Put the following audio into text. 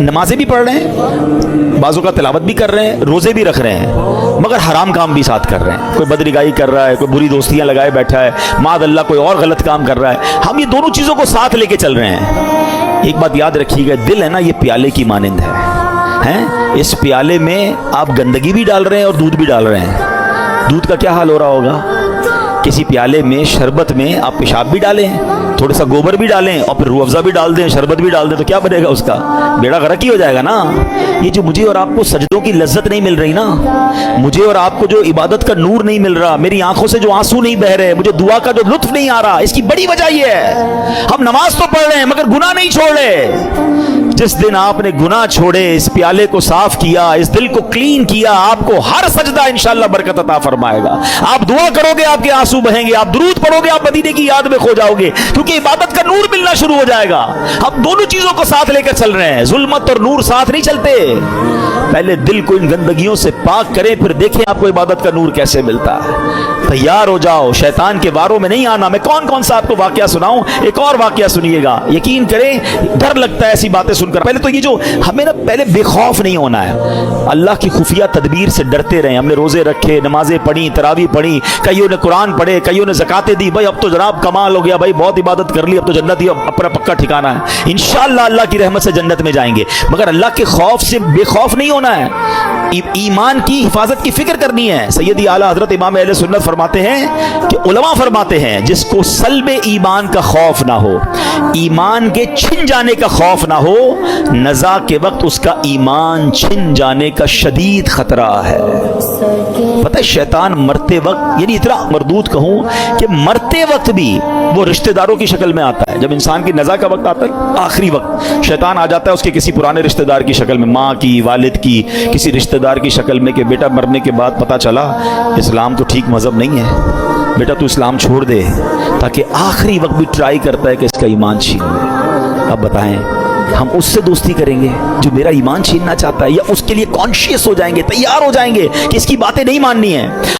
नमाजें भी पढ़ रहे हैं, बाजू का तिलावत भी कर रहे हैं, रोजे भी रख रहे हैं, मगर हराम काम भी साथ कर रहे हैं। कोई बदरिगाई कर रहा है, कोई बुरी दोस्तियां लगाए बैठा है, माद अल्लाह कोई और गलत काम कर रहा है। हम ये दोनों चीजों को साथ लेके चल रहे हैं। एक बात याद रखिएगा, दिल है ना, ये प्याले की मानिंद है। इस प्याले में आप गंदगी भी डाल रहे हैं और दूध भी डाल रहे हैं। दूध का क्या हाल हो रहा होगा? किसी प्याले में शरबत में आप पेशाब भी डालें, थोड़ा सा गोबर भी डालें और फिर रूह अफ़ज़ा भी डाल दें, शरबत भी डाल दें, तो क्या बनेगा? उसका बेड़ा गर्क ही हो जाएगा ना। ये जो मुझे और आपको सजदों की लज्जत नहीं मिल रही ना, मुझे और आपको जो इबादत का नूर नहीं मिल रहा, मेरी आंखों से जो आंसू नहीं बह रहे, मुझे दुआ का जो लुत्फ नहीं आ रहा, इसकी बड़ी वजह ये है, हम नमाज तो पढ़ रहे हैं मगर गुनाह नहीं छोड़ रहे। जिस दिन आपने गुनाह छोड़े, इस प्याले को साफ किया, इस दिल को क्लीन किया, आपको हर सजदा इंशाअल्लाह बरकत अता फरमाएगा। आप दुआ करोगे, आपके आंसू बहेंगे, आप दुरूद पढ़ोगे, आप मदीने की याद में खो जाओगे, क्योंकि इबादत का नूर मिलना शुरू हो जाएगा। हम दोनों चीजों को साथ लेकर चल रहे हैं, जुल्मत और नूर साथ नहीं चलते। पहले दिल को इन गंदगियों से पाक करें, फिर देखें आपको इबादत का नूर कैसे मिलता है। तैयार हो जाओ, शैतान के वारों में नहीं आना। मैं कौन कौन सा आपको वाकया सुनाऊं, एक और वाकया सुनिएगा, यकीन करें डर लगता है ऐसी बातें सुनकर। पहले तो ये जो हमें ना, पहले बेखौफ नहीं होना है, अल्लाह की खुफिया तदबीर से डरते रहे। हमने रोजे रखे, नमाजें पढ़ी, तरावी पढ़ी, कईयों ने कुरान पढ़े, कईयों ने ज़कातें दी। भाई अब तो जनाब कमाल हो गया, भाई बहुत इबादत कर ली, अब तो जन्नत ही अपना पक्का ठिकाना है, इंशाअल्लाह अल्लाह की रहमत से जन्नत में जाएंगे। मगर अल्लाह के खौफ से बेखौफ नहीं होना है, ईमान की हिफाजत की फिक्र करनी है। सैयदी आला हजरत इमाम अहले सुन्नत फरमाते हैं कि उलमा फरमाते हैं, जिसको सल्बे ईमान का खौफ ना हो, ईमान के छिन जाने का खौफ ना हो, नज़ा के वक्त उसका ईमान छिन जाने का शदीद खतरा है। पता है शैतान मरते वक्त, यानी इतना मरदूद कहूं कि मरते वक्त भी वो रिश्तेदारों की शक्ल में आता है। जब इंसान की नज़ा का वक्त आता है, आखिरी वक्त, शैतान आ जाता है उसके किसी पुराने रिश्तेदार की शक्ल में, माँ की, वालिद की, किसी रिश्तेदार की शक्ल में, कि बेटा मरने के बाद पता चला इस्लाम तो ठीक मजहब नहीं है, बेटा तू इस्लाम छोड़ दे, ताकि आखिरी वक्त भी ट्राई करता है कि इसका ईमान छीन ले। अब बताएं, हम उससे दोस्ती करेंगे जो मेरा ईमान छीनना चाहता है, या उसके लिए कॉन्शियस हो जाएंगे, तैयार हो जाएंगे कि इसकी बातें नहीं माननी है?